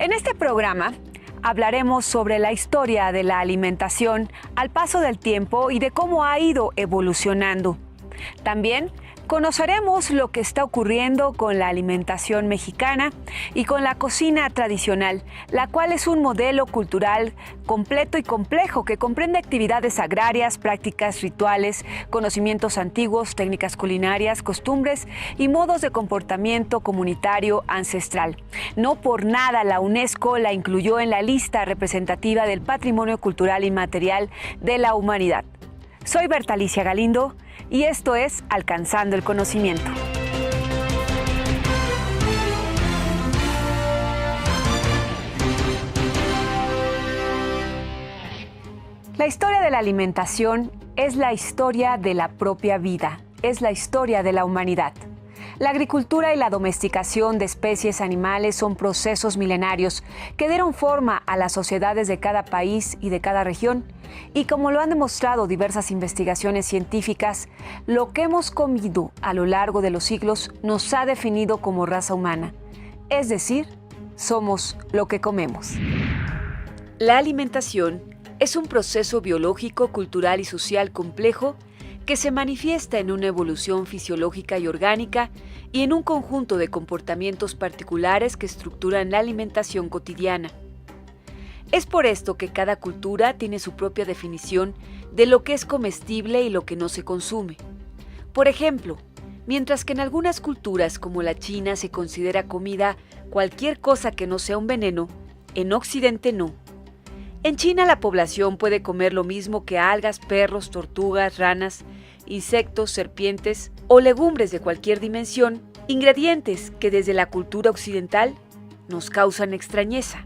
En este programa hablaremos sobre la historia de la alimentación al paso del tiempo y de cómo ha ido evolucionando. También conoceremos lo que está ocurriendo con la alimentación mexicana y con la cocina tradicional, la cual es un modelo cultural completo y complejo que comprende actividades agrarias, prácticas rituales, conocimientos antiguos, técnicas culinarias, costumbres y modos de comportamiento comunitario ancestral. No por nada la UNESCO la incluyó en la lista representativa del Patrimonio Cultural Inmaterial de la Humanidad. Soy Berta Alicia Galindo y esto es Alcanzando el Conocimiento. La historia de la alimentación es la historia de la propia vida, es la historia de la humanidad. La agricultura y la domesticación de especies animales son procesos milenarios que dieron forma a las sociedades de cada país y de cada región. Y como lo han demostrado diversas investigaciones científicas, lo que hemos comido a lo largo de los siglos nos ha definido como raza humana. Es decir, somos lo que comemos. La alimentación es un proceso biológico, cultural y social complejo que se manifiesta en una evolución fisiológica y orgánica y en un conjunto de comportamientos particulares que estructuran la alimentación cotidiana. Es por esto que cada cultura tiene su propia definición de lo que es comestible y lo que no se consume. Por ejemplo, mientras que en algunas culturas como la China se considera comida cualquier cosa que no sea un veneno, en Occidente no. En China la población puede comer lo mismo que algas, perros, tortugas, ranas, insectos, serpientes o legumbres de cualquier dimensión, ingredientes que desde la cultura occidental nos causan extrañeza.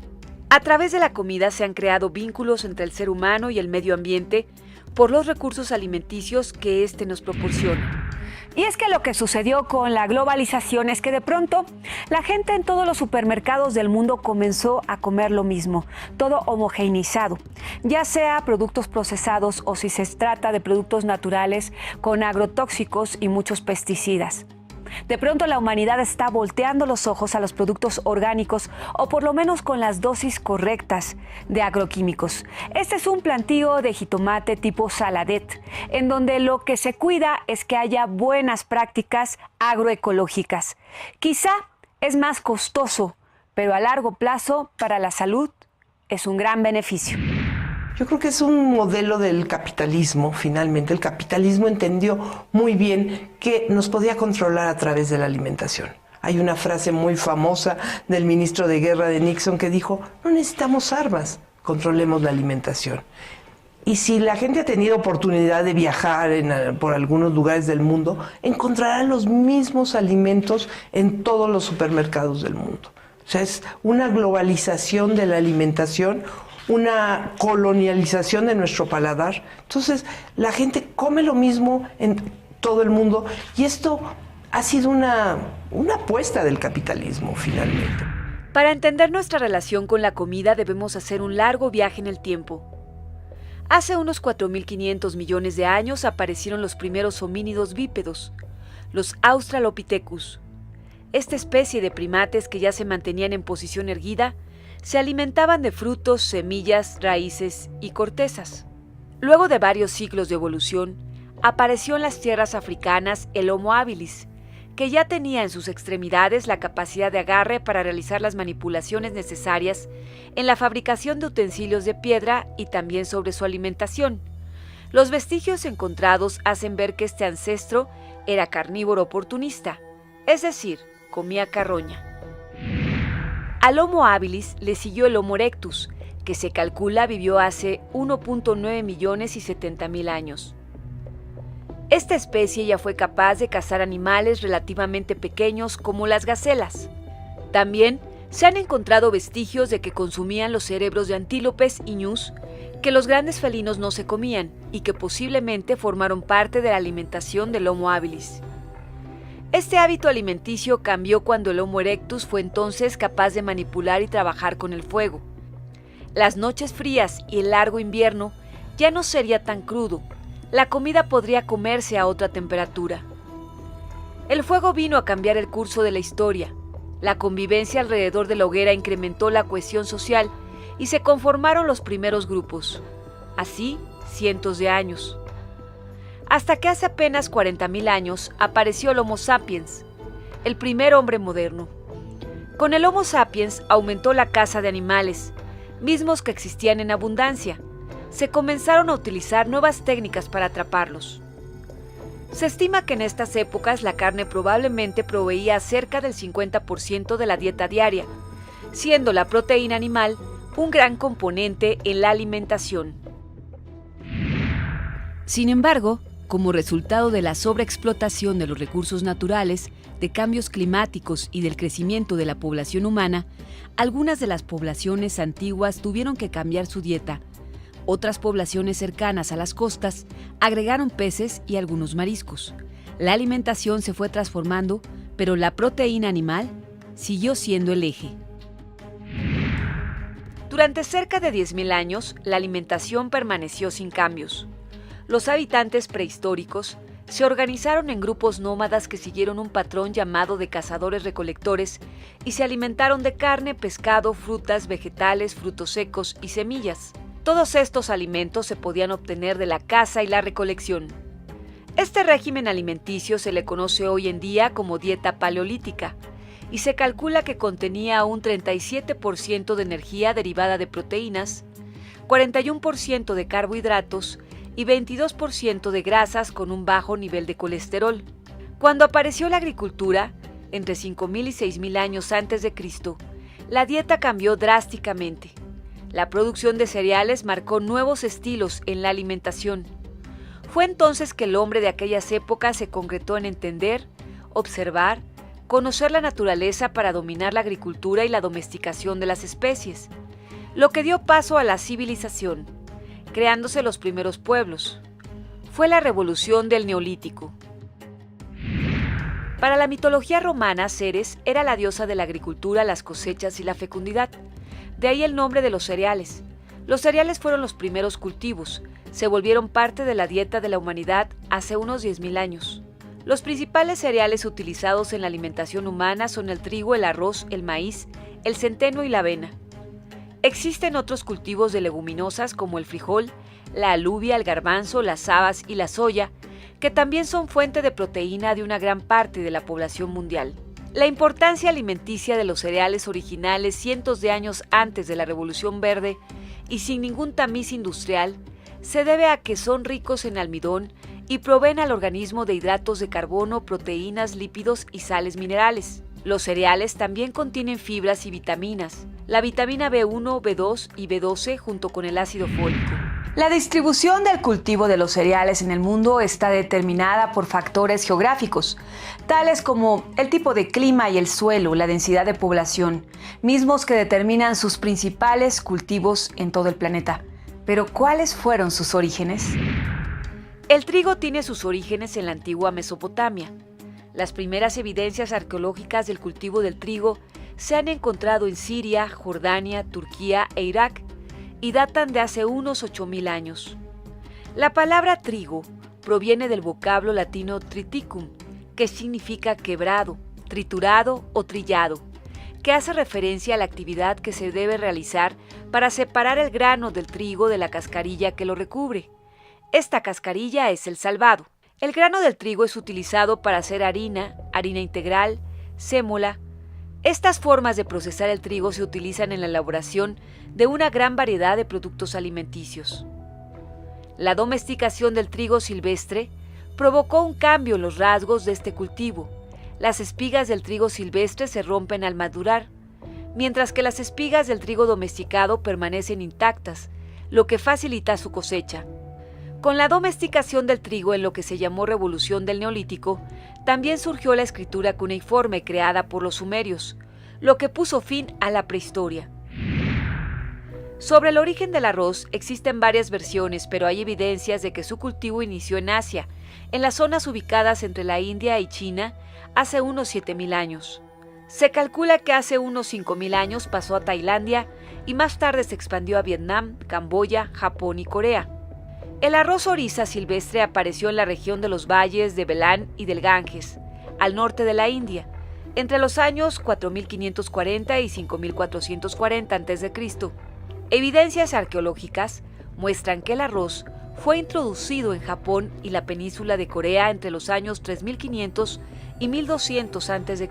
A través de la comida se han creado vínculos entre el ser humano y el medio ambiente por los recursos alimenticios que éste nos proporciona. Y es que lo que sucedió con la globalización es que de pronto la gente en todos los supermercados del mundo comenzó a comer lo mismo, todo homogeneizado, ya sea productos procesados o si se trata de productos naturales con agrotóxicos y muchos pesticidas. De pronto la humanidad está volteando los ojos a los productos orgánicos o por lo menos con las dosis correctas de agroquímicos. Este es un plantío de jitomate tipo saladet, en donde lo que se cuida es que haya buenas prácticas agroecológicas. Quizá es más costoso, pero a largo plazo para la salud es un gran beneficio. Yo creo que es un modelo del capitalismo, finalmente. El capitalismo entendió muy bien que nos podía controlar a través de la alimentación. Hay una frase muy famosa del ministro de Guerra de Nixon que dijo, no necesitamos armas, controlemos la alimentación. Y si la gente ha tenido oportunidad de viajar por algunos lugares del mundo, encontrará los mismos alimentos en todos los supermercados del mundo. O sea, es una globalización de la alimentación, una colonialización de nuestro paladar. Entonces, la gente come lo mismo en todo el mundo y esto ha sido una apuesta del capitalismo, finalmente. Para entender nuestra relación con la comida debemos hacer un largo viaje en el tiempo. Hace unos 4.500 millones de años aparecieron los primeros homínidos bípedos, los Australopithecus. Esta especie de primates que ya se mantenían en posición erguida se alimentaban de frutos, semillas, raíces y cortezas. Luego de varios siglos de evolución, apareció en las tierras africanas el Homo habilis, que ya tenía en sus extremidades la capacidad de agarre para realizar las manipulaciones necesarias en la fabricación de utensilios de piedra y también sobre su alimentación. Los vestigios encontrados hacen ver que este ancestro era carnívoro oportunista, es decir, comía carroña. Al Homo habilis le siguió el Homo erectus, que se calcula vivió hace 1.9 millones y 70.000 años. Esta especie ya fue capaz de cazar animales relativamente pequeños como las gacelas. También se han encontrado vestigios de que consumían los cerebros de antílopes y ñus, que los grandes felinos no se comían y que posiblemente formaron parte de la alimentación del Homo habilis. Este hábito alimenticio cambió cuando el Homo erectus fue entonces capaz de manipular y trabajar con el fuego. Las noches frías y el largo invierno ya no sería tan crudo. La comida podría comerse a otra temperatura. El fuego vino a cambiar el curso de la historia. La convivencia alrededor de la hoguera incrementó la cohesión social y se conformaron los primeros grupos. Así, cientos de años. Hasta que hace apenas 40.000 años apareció el Homo sapiens, el primer hombre moderno. Con el Homo sapiens aumentó la caza de animales, mismos que existían en abundancia. Se comenzaron a utilizar nuevas técnicas para atraparlos. Se estima que en estas épocas la carne probablemente proveía cerca del 50% de la dieta diaria, siendo la proteína animal un gran componente en la alimentación. Sin embargo, como resultado de la sobreexplotación de los recursos naturales, de cambios climáticos y del crecimiento de la población humana, algunas de las poblaciones antiguas tuvieron que cambiar su dieta. Otras poblaciones cercanas a las costas agregaron peces y algunos mariscos. La alimentación se fue transformando, pero la proteína animal siguió siendo el eje. Durante cerca de 10.000 años, la alimentación permaneció sin cambios. Los habitantes prehistóricos se organizaron en grupos nómadas que siguieron un patrón llamado de cazadores-recolectores y se alimentaron de carne, pescado, frutas, vegetales, frutos secos y semillas. Todos estos alimentos se podían obtener de la caza y la recolección. Este régimen alimenticio se le conoce hoy en día como dieta paleolítica y se calcula que contenía un 37% de energía derivada de proteínas, 41% de carbohidratos y 22% de grasas con un bajo nivel de colesterol. Cuando apareció la agricultura, entre 5.000 y 6.000 años antes de Cristo, la dieta cambió drásticamente. La producción de cereales marcó nuevos estilos en la alimentación. Fue entonces que el hombre de aquellas épocas se concretó en entender, observar, conocer la naturaleza para dominar la agricultura y la domesticación de las especies, lo que dio paso a la civilización, creándose los primeros pueblos. Fue la revolución del Neolítico. Para la mitología romana, Ceres era la diosa de la agricultura, las cosechas y la fecundidad. De ahí el nombre de los cereales. Los cereales fueron los primeros cultivos, se volvieron parte de la dieta de la humanidad hace unos 10.000 años. Los principales cereales utilizados en la alimentación humana son el trigo, el arroz, el maíz, el centeno y la avena. Existen otros cultivos de leguminosas como el frijol, la alubia, el garbanzo, las habas y la soya, que también son fuente de proteína de una gran parte de la población mundial. La importancia alimenticia de los cereales originales cientos de años antes de la Revolución Verde y sin ningún tamiz industrial se debe a que son ricos en almidón y proveen al organismo de hidratos de carbono, proteínas, lípidos y sales minerales. Los cereales también contienen fibras y vitaminas, la vitamina B1, B2 y B12 junto con el ácido fólico. La distribución del cultivo de los cereales en el mundo está determinada por factores geográficos, tales como el tipo de clima y el suelo, la densidad de población, mismos que determinan sus principales cultivos en todo el planeta. Pero, ¿cuáles fueron sus orígenes? El trigo tiene sus orígenes en la antigua Mesopotamia. Las primeras evidencias arqueológicas del cultivo del trigo se han encontrado en Siria, Jordania, Turquía e Irak y datan de hace unos 8.000 años. La palabra trigo proviene del vocablo latino triticum, que significa quebrado, triturado o trillado, que hace referencia a la actividad que se debe realizar para separar el grano del trigo de la cascarilla que lo recubre. Esta cascarilla es el salvado. El grano del trigo es utilizado para hacer harina, harina integral, sémola. Estas formas de procesar el trigo se utilizan en la elaboración de una gran variedad de productos alimenticios. La domesticación del trigo silvestre provocó un cambio en los rasgos de este cultivo. Las espigas del trigo silvestre se rompen al madurar, mientras que las espigas del trigo domesticado permanecen intactas, lo que facilita su cosecha. Con la domesticación del trigo en lo que se llamó Revolución del Neolítico, también surgió la escritura cuneiforme creada por los sumerios, lo que puso fin a la prehistoria. Sobre el origen del arroz existen varias versiones, pero hay evidencias de que su cultivo inició en Asia, en las zonas ubicadas entre la India y China, hace unos 7.000 años. Se calcula que hace unos 5.000 años pasó a Tailandia y más tarde se expandió a Vietnam, Camboya, Japón y Corea. El arroz oriza silvestre apareció en la región de los valles de Belán y del Ganges, al norte de la India, Entre los años 4540 y 5440 a.C., evidencias arqueológicas muestran que el arroz fue introducido en Japón y la península de Corea entre los años 3500 y 1200 a.C.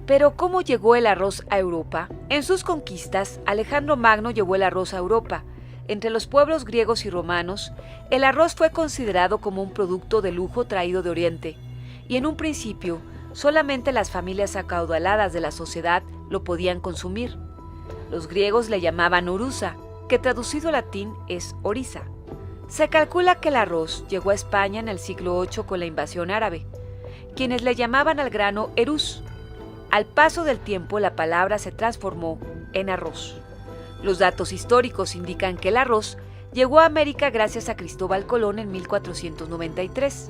Pero ¿cómo llegó el arroz a Europa? En sus conquistas, Alejandro Magno llevó el arroz a Europa. Entre los pueblos griegos y romanos, el arroz fue considerado como un producto de lujo traído de Oriente, y en un principio, solamente las familias acaudaladas de la sociedad lo podían consumir. Los griegos le llamaban orusa, que traducido al latín es orisa. Se calcula que el arroz llegó a España en el siglo VIII con la invasión árabe, quienes le llamaban al grano eruz. Al paso del tiempo, la palabra se transformó en arroz. Los datos históricos indican que el arroz llegó a América gracias a Cristóbal Colón en 1493.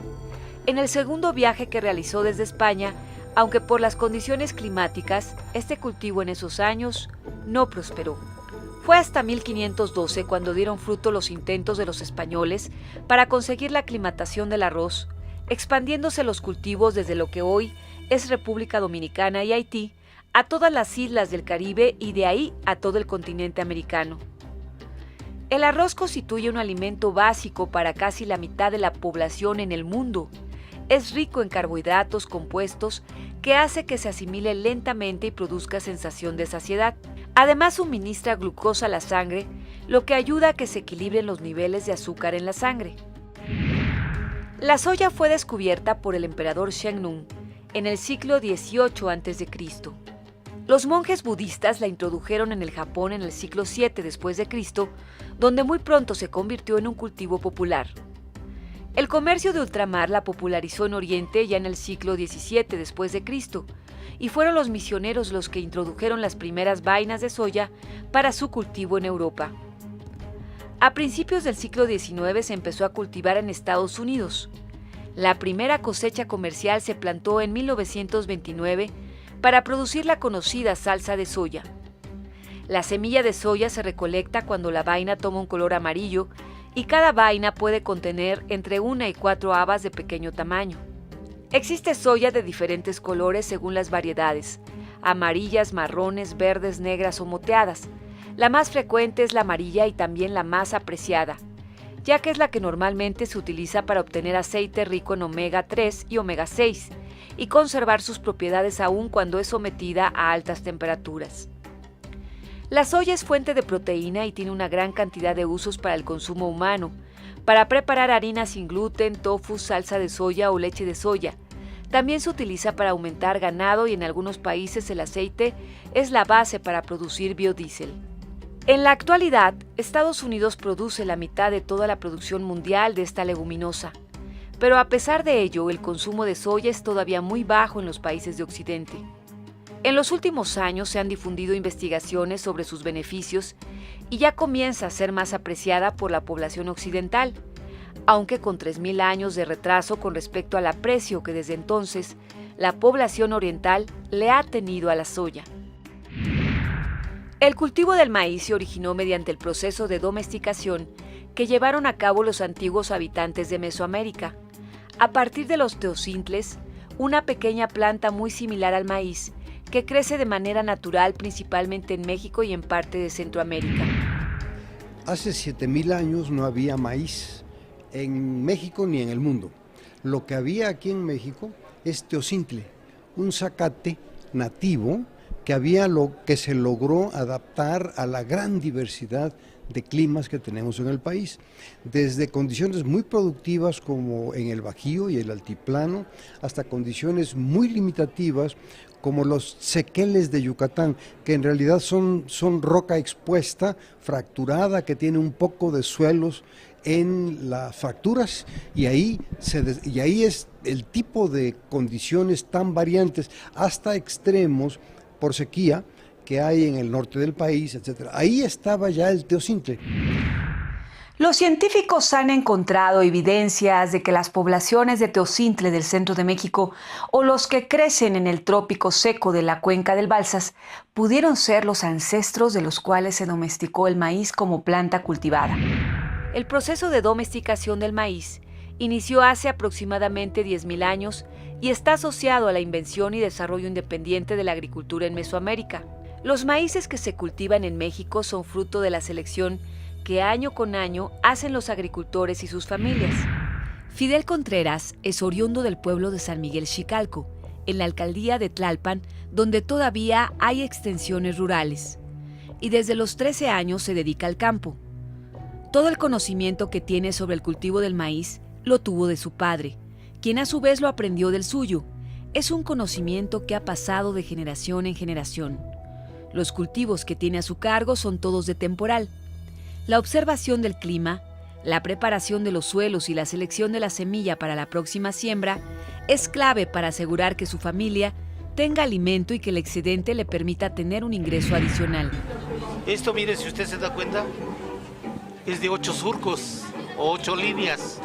En el segundo viaje que realizó desde España, aunque por las condiciones climáticas, este cultivo en esos años no prosperó. Fue hasta 1512 cuando dieron fruto los intentos de los españoles para conseguir la aclimatación del arroz, expandiéndose los cultivos desde lo que hoy es República Dominicana y Haití a todas las islas del Caribe y de ahí a todo el continente americano. El arroz constituye un alimento básico para casi la mitad de la población en el mundo. Es rico en carbohidratos compuestos que hace que se asimile lentamente y produzca sensación de saciedad. Además, suministra glucosa a la sangre, lo que ayuda a que se equilibren los niveles de azúcar en la sangre. La soya fue descubierta por el emperador Shennong en el siglo XVIII a.C. Los monjes budistas la introdujeron en el Japón en el siglo VII después de Cristo, donde muy pronto se convirtió en un cultivo popular. El comercio de ultramar la popularizó en Oriente ya en el siglo XVII después de Cristo, y fueron los misioneros los que introdujeron las primeras vainas de soya para su cultivo en Europa. A principios del siglo XIX se empezó a cultivar en Estados Unidos. La primera cosecha comercial se plantó en 1929 para producir la conocida salsa de soya. La semilla de soya se recolecta cuando la vaina toma un color amarillo y cada vaina puede contener entre 1 y 4 habas de pequeño tamaño. Existe soya de diferentes colores según las variedades, amarillas, marrones, verdes, negras o moteadas. La más frecuente es la amarilla y también la más apreciada, ya que es la que normalmente se utiliza para obtener aceite rico en omega 3 y omega 6 y conservar sus propiedades aún cuando es sometida a altas temperaturas. La soya es fuente de proteína y tiene una gran cantidad de usos para el consumo humano, para preparar harinas sin gluten, tofu, salsa de soya o leche de soya. También se utiliza para aumentar ganado y en algunos países el aceite es la base para producir biodiesel. En la actualidad, Estados Unidos produce la mitad de toda la producción mundial de esta leguminosa, pero a pesar de ello, el consumo de soya es todavía muy bajo en los países de Occidente. En los últimos años se han difundido investigaciones sobre sus beneficios y ya comienza a ser más apreciada por la población occidental, aunque con 3.000 años de retraso con respecto al aprecio que desde entonces la población oriental le ha tenido a la soya. El cultivo del maíz se originó mediante el proceso de domesticación que llevaron a cabo los antiguos habitantes de Mesoamérica. A partir de los teocintles, una pequeña planta muy similar al maíz, que crece de manera natural principalmente en México y en parte de Centroamérica. Hace 7.000 años no había maíz en México ni en el mundo. Lo que había aquí en México es teocintle, un zacate nativo que se logró adaptar a la gran diversidad de climas que tenemos en el país, desde condiciones muy productivas como en el Bajío y el Altiplano, hasta condiciones muy limitativas como los sequeles de Yucatán, que en realidad son roca expuesta, fracturada, que tiene un poco de suelos en las fracturas, y ahí es el tipo de condiciones tan variantes, hasta extremos por sequía, que hay en el norte del país, etc. Ahí estaba ya el teocintle. Los científicos han encontrado evidencias de que las poblaciones de teocintle del centro de México o los que crecen en el trópico seco de la cuenca del Balsas pudieron ser los ancestros de los cuales se domesticó el maíz como planta cultivada. El proceso de domesticación del maíz inició hace aproximadamente 10.000 años y está asociado a la invención y desarrollo independiente de la agricultura en Mesoamérica. Los maíces que se cultivan en México son fruto de la selección que año con año hacen los agricultores y sus familias. Fidel Contreras es oriundo del pueblo de San Miguel Xicalco, en la alcaldía de Tlalpan, donde todavía hay extensiones rurales. Y desde los 13 años se dedica al campo. Todo el conocimiento que tiene sobre el cultivo del maíz lo tuvo de su padre, quien a su vez lo aprendió del suyo. Es un conocimiento que ha pasado de generación en generación. Los cultivos que tiene a su cargo son todos de temporal. La observación del clima, la preparación de los suelos y la selección de la semilla para la próxima siembra es clave para asegurar que su familia tenga alimento y que el excedente le permita tener un ingreso adicional. Esto, mire, si usted se da cuenta, es de 8 surcos o 8 líneas.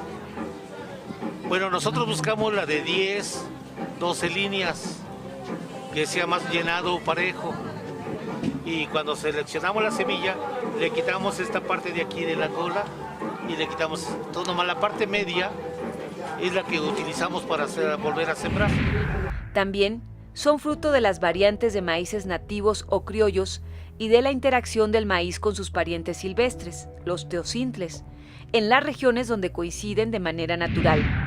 Bueno, nosotros buscamos la de 10, 12 líneas, que sea más llenado, parejo. Y cuando seleccionamos la semilla, le quitamos esta parte de aquí de la cola y le quitamos todo, nomás la parte media es la que utilizamos para volver a sembrar. También son fruto de las variantes de maíces nativos o criollos y de la interacción del maíz con sus parientes silvestres, los teocintles, en las regiones donde coinciden de manera natural.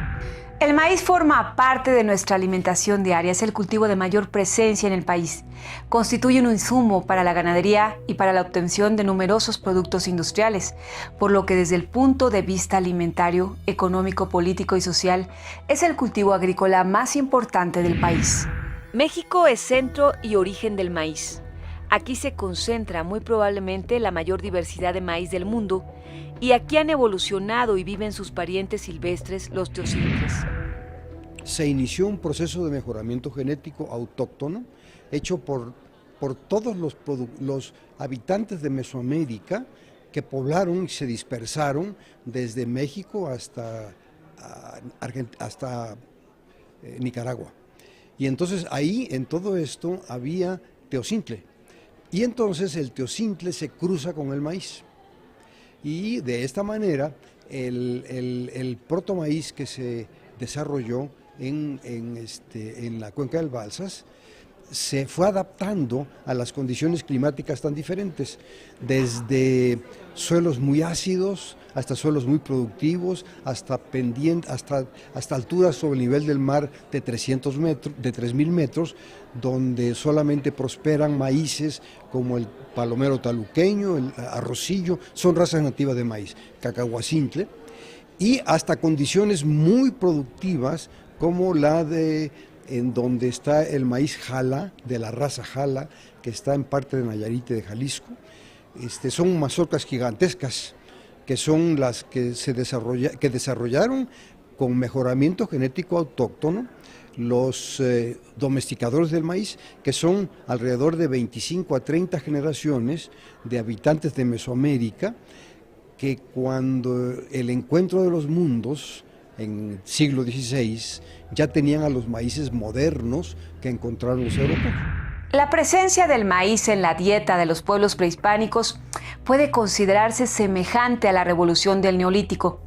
El maíz forma parte de nuestra alimentación diaria, es el cultivo de mayor presencia en el país. Constituye un insumo para la ganadería y para la obtención de numerosos productos industriales, por lo que desde el punto de vista alimentario, económico, político y social, es el cultivo agrícola más importante del país. México es centro y origen del maíz. Aquí se concentra muy probablemente la mayor diversidad de maíz del mundo, y aquí han evolucionado y viven sus parientes silvestres, los teocintles. Se inició un proceso de mejoramiento genético autóctono hecho por todos los habitantes de Mesoamérica que poblaron y se dispersaron desde México hasta Nicaragua. Y entonces ahí, en todo esto, había teocintle. Y entonces el teocintle se cruza con el maíz. Y de esta manera, el protomaíz que se desarrolló en la cuenca del Balsas se fue adaptando a las condiciones climáticas tan diferentes, desde suelos muy ácidos hasta suelos muy productivos, hasta alturas sobre el nivel del mar de 3.000 metros, donde solamente prosperan maíces como el palomero taluqueño, el arrocillo, son razas nativas de maíz, cacahuacintle, y hasta condiciones muy productivas como la de en donde está el maíz jala, de la raza jala, que está en parte de Nayarit y de Jalisco. Son mazorcas gigantescas, que son las que desarrollaron con mejoramiento genético autóctono los domesticadores del maíz, que son alrededor de 25 a 30 generaciones de habitantes de Mesoamérica, que cuando el encuentro de los mundos, en siglo XVI, ya tenían a los maíces modernos que encontraron los europeos. La presencia del maíz en la dieta de los pueblos prehispánicos puede considerarse semejante a la revolución del Neolítico,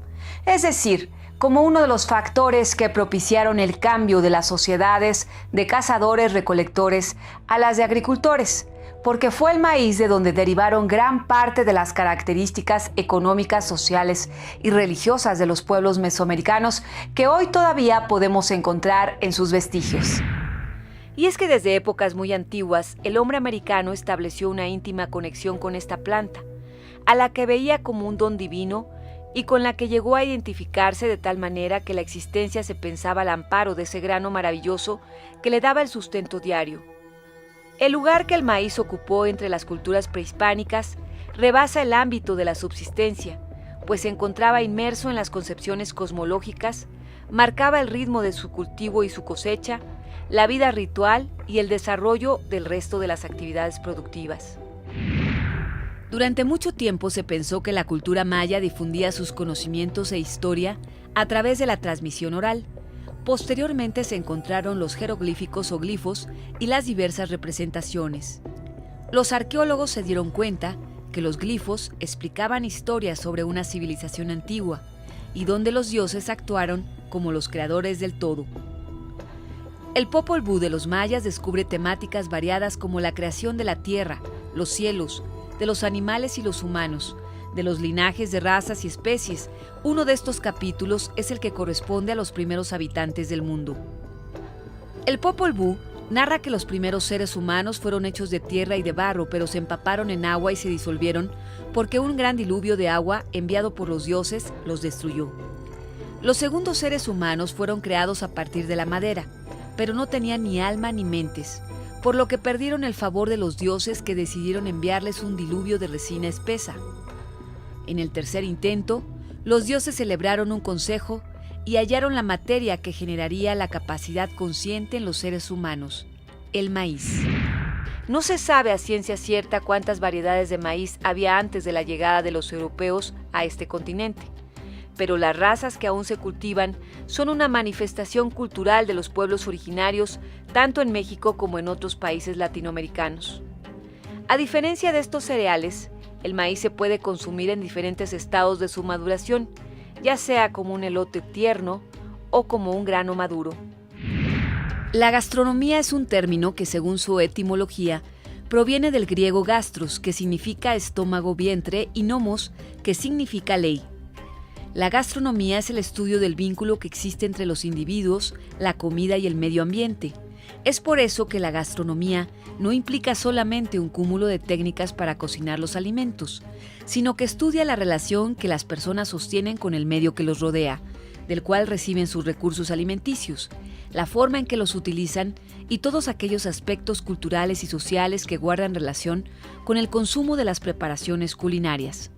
es decir, como uno de los factores que propiciaron el cambio de las sociedades de cazadores-recolectores a las de agricultores, porque fue el maíz de donde derivaron gran parte de las características económicas, sociales y religiosas de los pueblos mesoamericanos que hoy todavía podemos encontrar en sus vestigios. Y es que desde épocas muy antiguas, el hombre americano estableció una íntima conexión con esta planta, a la que veía como un don divino y con la que llegó a identificarse de tal manera que la existencia se pensaba al amparo de ese grano maravilloso que le daba el sustento diario. El lugar que el maíz ocupó entre las culturas prehispánicas rebasa el ámbito de la subsistencia, pues se encontraba inmerso en las concepciones cosmológicas, marcaba el ritmo de su cultivo y su cosecha, la vida ritual y el desarrollo del resto de las actividades productivas. Durante mucho tiempo se pensó que la cultura maya difundía sus conocimientos e historia a través de la transmisión oral. Posteriormente se encontraron los jeroglíficos o glifos y las diversas representaciones. Los arqueólogos se dieron cuenta que los glifos explicaban historias sobre una civilización antigua y donde los dioses actuaron como los creadores del todo. El Popol Vuh de los mayas descubre temáticas variadas como la creación de la tierra, los cielos, de los animales y los humanos, de los linajes de razas y especies. Uno de estos capítulos es el que corresponde a los primeros habitantes del mundo. El Popol Vuh narra que los primeros seres humanos fueron hechos de tierra y de barro, pero se empaparon en agua y se disolvieron porque un gran diluvio de agua enviado por los dioses los destruyó. Los segundos seres humanos fueron creados a partir de la madera, pero no tenían ni alma ni mentes, por lo que perdieron el favor de los dioses, que decidieron enviarles un diluvio de resina espesa. En el tercer intento, los dioses celebraron un consejo y hallaron la materia que generaría la capacidad consciente en los seres humanos: el maíz. No se sabe a ciencia cierta cuántas variedades de maíz había antes de la llegada de los europeos a este continente, pero las razas que aún se cultivan son una manifestación cultural de los pueblos originarios, tanto en México como en otros países latinoamericanos. A diferencia de estos cereales, el maíz se puede consumir en diferentes estados de su maduración, ya sea como un elote tierno o como un grano maduro. La gastronomía es un término que, según su etimología, proviene del griego gastros, que significa estómago, vientre, y nomos, que significa ley. La gastronomía es el estudio del vínculo que existe entre los individuos, la comida y el medio ambiente. Es por eso que la gastronomía no implica solamente un cúmulo de técnicas para cocinar los alimentos, sino que estudia la relación que las personas sostienen con el medio que los rodea, del cual reciben sus recursos alimenticios, la forma en que los utilizan y todos aquellos aspectos culturales y sociales que guardan relación con el consumo de las preparaciones culinarias.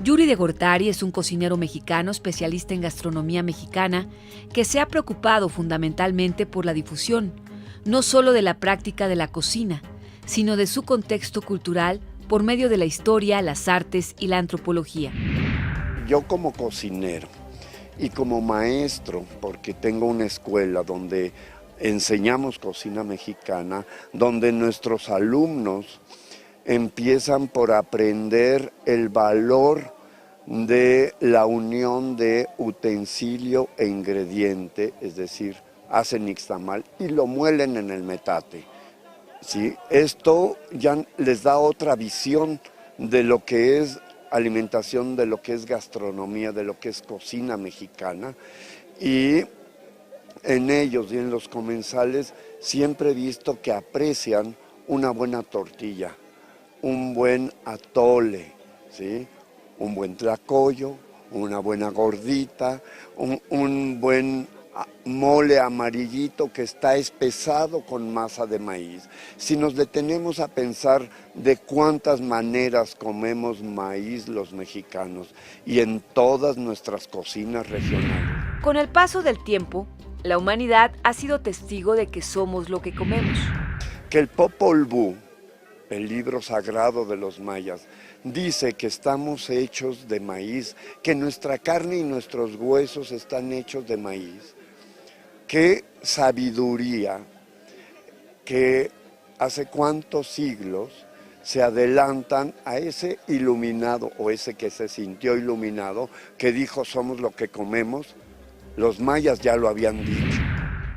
Yuri de Gortari es un cocinero mexicano especialista en gastronomía mexicana que se ha preocupado fundamentalmente por la difusión, no solo de la práctica de la cocina, sino de su contexto cultural por medio de la historia, las artes y la antropología. Yo como cocinero y como maestro, porque tengo una escuela donde enseñamos cocina mexicana, donde nuestros alumnos empiezan por aprender el valor de la unión de utensilio e ingrediente, es decir, hacen nixtamal y lo muelen en el metate. ¿Sí? Esto ya les da otra visión de lo que es alimentación, de lo que es gastronomía, de lo que es cocina mexicana, y en ellos y en los comensales siempre he visto que aprecian una buena tortilla, un buen atole, ¿sí? Un buen tlacoyo, una buena gordita, un buen mole amarillito que está espesado con masa de maíz. Si nos detenemos a pensar de cuántas maneras comemos maíz los mexicanos y en todas nuestras cocinas regionales. Con el paso del tiempo, la humanidad ha sido testigo de que somos lo que comemos. Que el Popol Vuh, el libro sagrado de los mayas, dice que estamos hechos de maíz, que nuestra carne y nuestros huesos están hechos de maíz. Qué sabiduría, que hace cuántos siglos se adelantan a ese iluminado o ese que se sintió iluminado, que dijo somos lo que comemos. Los mayas ya lo habían dicho.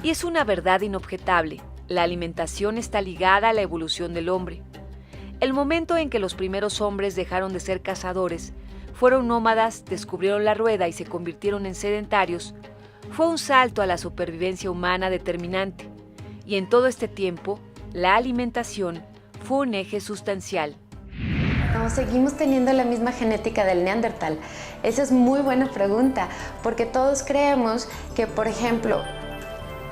Y es una verdad inobjetable. La alimentación está ligada a la evolución del hombre. El momento en que los primeros hombres dejaron de ser cazadores, fueron nómadas, descubrieron la rueda y se convirtieron en sedentarios, fue un salto a la supervivencia humana determinante. Y en todo este tiempo, la alimentación fue un eje sustancial. No, seguimos teniendo la misma genética del Neandertal. Esa es muy buena pregunta, porque todos creemos que, por ejemplo,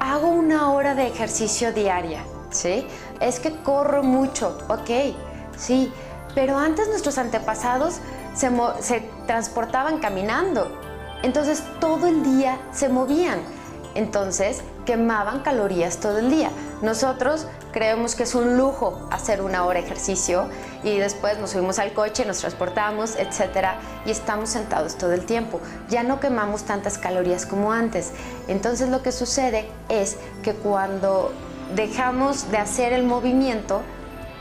hago 1 hora de ejercicio diaria, ¿sí? Es que corro mucho, ok, sí, pero antes nuestros antepasados se transportaban caminando, entonces todo el día se movían, entonces quemaban calorías todo el día. Nosotros creemos que es un lujo hacer 1 hora de ejercicio y después nos subimos al coche, nos transportamos, etcétera, y estamos sentados todo el tiempo. Ya no quemamos tantas calorías como antes. Entonces lo que sucede es que cuando dejamos de hacer el movimiento,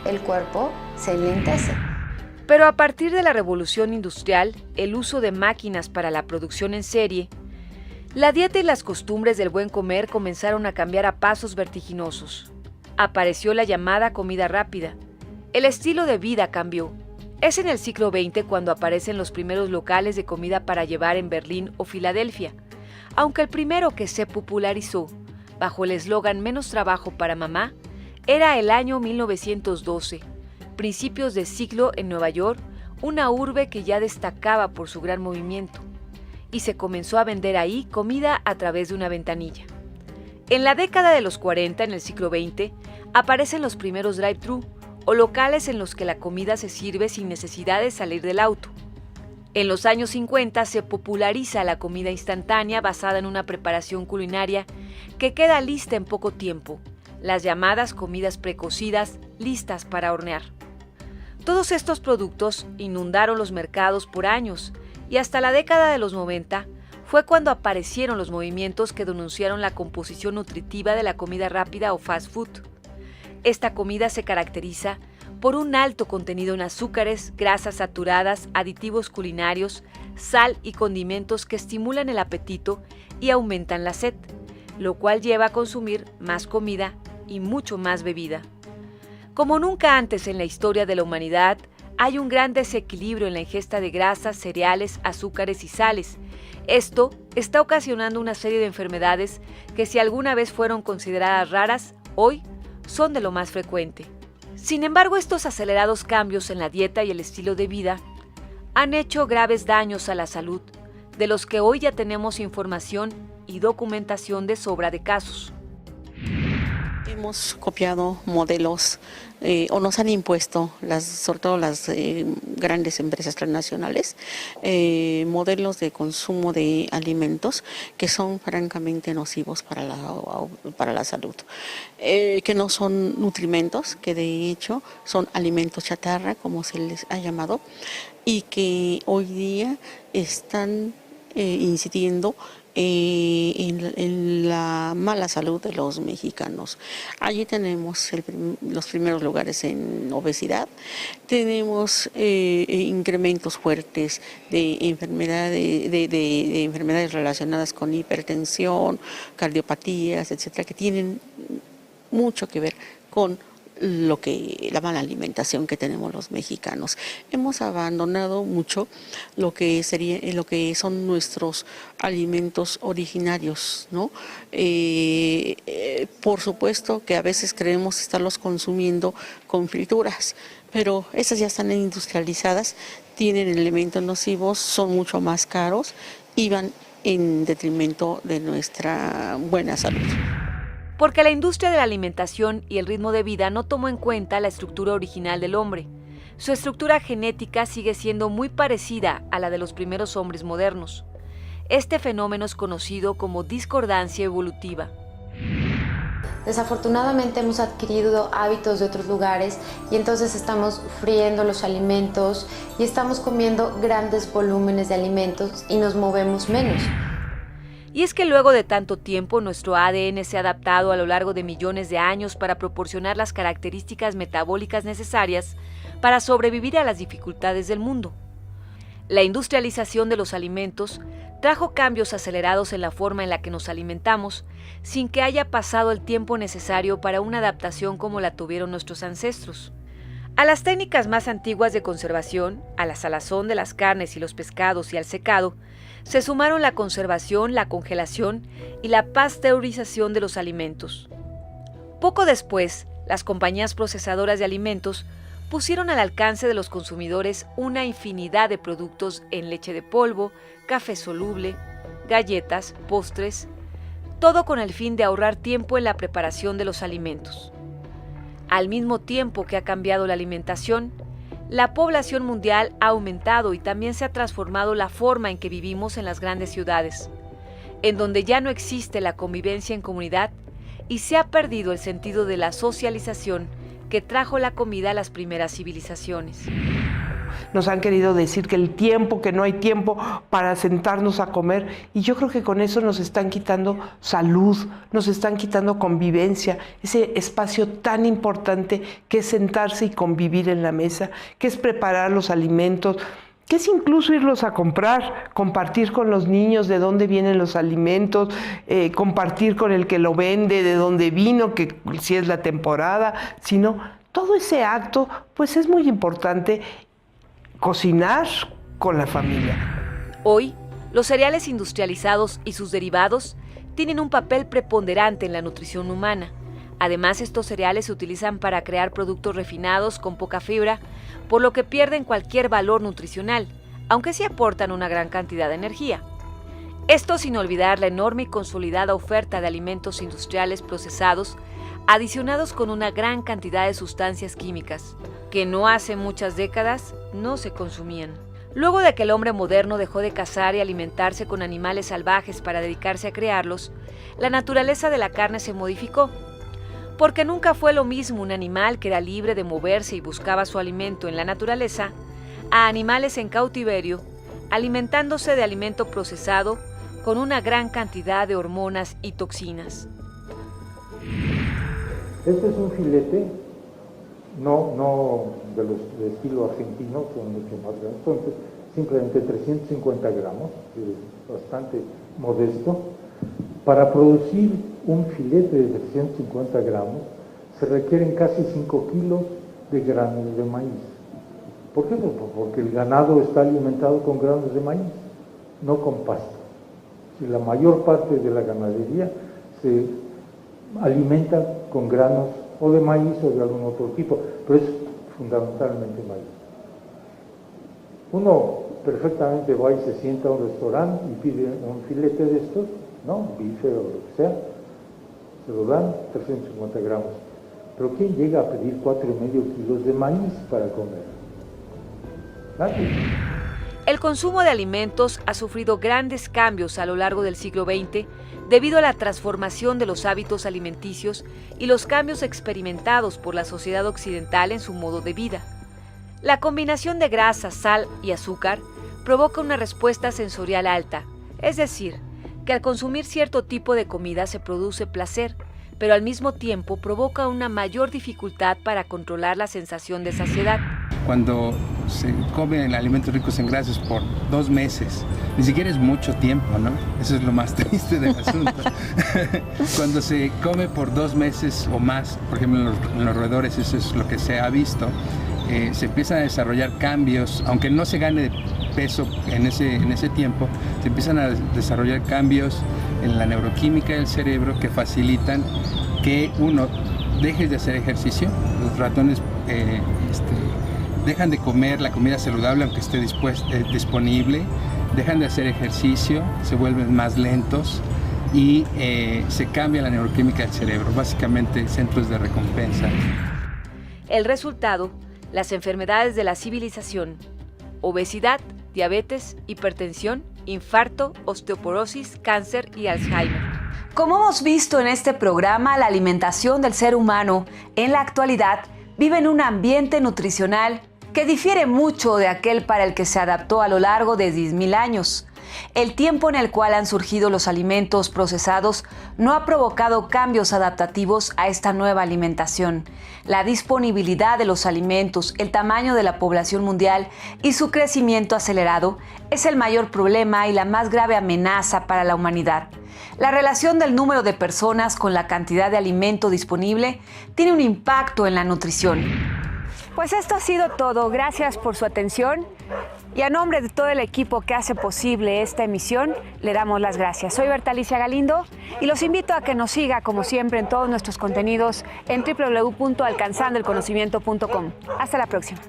el cuerpo se enlentece. Pero a partir de la revolución industrial, el uso de máquinas para la producción en serie, La dieta y las costumbres del buen comer comenzaron a cambiar a pasos vertiginosos. Apareció la llamada comida rápida. El estilo de vida cambió. Es en el siglo XX cuando aparecen los primeros locales de comida para llevar en Berlín o Filadelfia, aunque el primero que se popularizó, bajo el eslogan "Menos trabajo para mamá", era el año 1912, principios de siglo en Nueva York, una urbe que ya destacaba por su gran movimiento, y se comenzó a vender ahí comida a través de una ventanilla. En la década de los 40, en el siglo XX, aparecen los primeros drive-thru, o locales en los que la comida se sirve sin necesidad de salir del auto. En los años 50 se populariza la comida instantánea basada en una preparación culinaria que queda lista en poco tiempo, las llamadas comidas precocidas listas para hornear. Todos estos productos inundaron los mercados por años y hasta la década de los 90 fue cuando aparecieron los movimientos que denunciaron la composición nutritiva de la comida rápida o fast food. Esta comida se caracteriza por un alto contenido en azúcares, grasas saturadas, aditivos culinarios, sal y condimentos que estimulan el apetito y aumentan la sed, lo cual lleva a consumir más comida y mucho más bebida. Como nunca antes en la historia de la humanidad, hay un gran desequilibrio en la ingesta de grasas, cereales, azúcares y sales. Esto está ocasionando una serie de enfermedades que, si alguna vez fueron consideradas raras, hoy son de lo más frecuente. Sin embargo, estos acelerados cambios en la dieta y el estilo de vida han hecho graves daños a la salud, de los que hoy ya tenemos información y documentación de sobra de casos. Hemos copiado modelos o nos han impuesto, sobre todo las grandes empresas transnacionales, modelos de consumo de alimentos que son francamente nocivos para la salud, que no son nutrimentos, que de hecho son alimentos chatarra, como se les ha llamado, y que hoy día están incidiendo en la mala salud de los mexicanos. Allí tenemos los primeros lugares en obesidad, tenemos incrementos fuertes de enfermedades relacionadas con hipertensión, cardiopatías, etcétera, que tienen mucho que ver con la mala alimentación que tenemos los mexicanos. Hemos abandonado mucho lo que son nuestros alimentos originarios, ¿no? Por supuesto que a veces creemos estarlos consumiendo con frituras, pero esas ya están industrializadas, tienen elementos nocivos, son mucho más caros y van en detrimento de nuestra buena salud. Porque la industria de la alimentación y el ritmo de vida no tomó en cuenta la estructura original del hombre. Su estructura genética sigue siendo muy parecida a la de los primeros hombres modernos. Este fenómeno es conocido como discordancia evolutiva. Desafortunadamente hemos adquirido hábitos de otros lugares y entonces estamos friendo los alimentos y estamos comiendo grandes volúmenes de alimentos y nos movemos menos. Y es que luego de tanto tiempo, nuestro ADN se ha adaptado a lo largo de millones de años para proporcionar las características metabólicas necesarias para sobrevivir a las dificultades del mundo. La industrialización de los alimentos trajo cambios acelerados en la forma en la que nos alimentamos, sin que haya pasado el tiempo necesario para una adaptación como la tuvieron nuestros ancestros. A las técnicas más antiguas de conservación, a la salazón de las carnes y los pescados y al secado, se sumaron la conservación, la congelación y la pasteurización de los alimentos. Poco después, las compañías procesadoras de alimentos pusieron al alcance de los consumidores una infinidad de productos en leche de polvo, café soluble, galletas, postres, todo con el fin de ahorrar tiempo en la preparación de los alimentos. Al mismo tiempo que ha cambiado la alimentación, la población mundial ha aumentado y también se ha transformado la forma en que vivimos en las grandes ciudades, en donde ya no existe la convivencia en comunidad y se ha perdido el sentido de la socialización que trajo la comida a las primeras civilizaciones. Nos han querido decir que no hay tiempo para sentarnos a comer, y yo creo que con eso nos están quitando salud, nos están quitando convivencia, ese espacio tan importante que es sentarse y convivir en la mesa, que es preparar los alimentos, que es incluso irlos a comprar, compartir con los niños de dónde vienen los alimentos, compartir con el que lo vende, de dónde vino, que si es la temporada, sino todo ese acto, pues es muy importante cocinar con la familia. Hoy, los cereales industrializados y sus derivados tienen un papel preponderante en la nutrición humana. Además, estos cereales se utilizan para crear productos refinados con poca fibra, por lo que pierden cualquier valor nutricional, aunque sí aportan una gran cantidad de energía. Esto sin olvidar la enorme y consolidada oferta de alimentos industriales procesados, adicionados con una gran cantidad de sustancias químicas, que no hace muchas décadas no se consumían. Luego de que el hombre moderno dejó de cazar y alimentarse con animales salvajes para dedicarse a criarlos, la naturaleza de la carne se modificó, porque nunca fue lo mismo un animal que era libre de moverse y buscaba su alimento en la naturaleza, a animales en cautiverio, alimentándose de alimento procesado con una gran cantidad de hormonas y toxinas. Este es un filete, no de los de estilo argentino, son mucho más grandes, son simplemente 350 gramos, es bastante modesto. Para producir un filete de 350 gramos se requieren casi 5 kilos de granos de maíz. ¿Por qué? Porque el ganado está alimentado con granos de maíz, no con pasto. Si la mayor parte de la ganadería se alimenta con granos o de maíz o de algún otro tipo, pero es fundamentalmente maíz. Uno perfectamente va y se sienta a un restaurante y pide un filete de estos, ¿no? Bife o lo que sea, se lo dan 350 gramos. Pero ¿quién llega a pedir 4,5 kilos de maíz para comer? Nadie. El consumo de alimentos ha sufrido grandes cambios a lo largo del siglo XX debido a la transformación de los hábitos alimenticios y los cambios experimentados por la sociedad occidental en su modo de vida. La combinación de grasa, sal y azúcar provoca una respuesta sensorial alta, es decir, que al consumir cierto tipo de comida se produce placer, pero al mismo tiempo provoca una mayor dificultad para controlar la sensación de saciedad. Cuando se comen alimentos ricos en grasas por 2 meses, ni siquiera es mucho tiempo, ¿no? Eso es lo más triste del asunto. Cuando se come por 2 meses o más, por ejemplo en los roedores, eso es lo que se ha visto, se empiezan a desarrollar cambios, aunque no se gane peso en ese tiempo, se empiezan a desarrollar cambios en la neuroquímica del cerebro que facilitan que uno deje de hacer ejercicio. Los ratones dejan de comer la comida saludable aunque esté disponible, dejan de hacer ejercicio, se vuelven más lentos y se cambia la neuroquímica del cerebro, básicamente centros de recompensa. El resultado, las enfermedades de la civilización: obesidad, diabetes, hipertensión, infarto, osteoporosis, cáncer y Alzheimer. Como hemos visto en este programa, la alimentación del ser humano en la actualidad vive en un ambiente nutricional que difiere mucho de aquel para el que se adaptó a lo largo de 10.000 años. El tiempo en el cual han surgido los alimentos procesados no ha provocado cambios adaptativos a esta nueva alimentación. La disponibilidad de los alimentos, el tamaño de la población mundial y su crecimiento acelerado es el mayor problema y la más grave amenaza para la humanidad. La relación del número de personas con la cantidad de alimento disponible tiene un impacto en la nutrición. Pues esto ha sido todo. Gracias por su atención. Y a nombre de todo el equipo que hace posible esta emisión, le damos las gracias. Soy Berta Alicia Galindo y los invito a que nos siga, como siempre, en todos nuestros contenidos en www.alcanzandoelconocimiento.com. Hasta la próxima.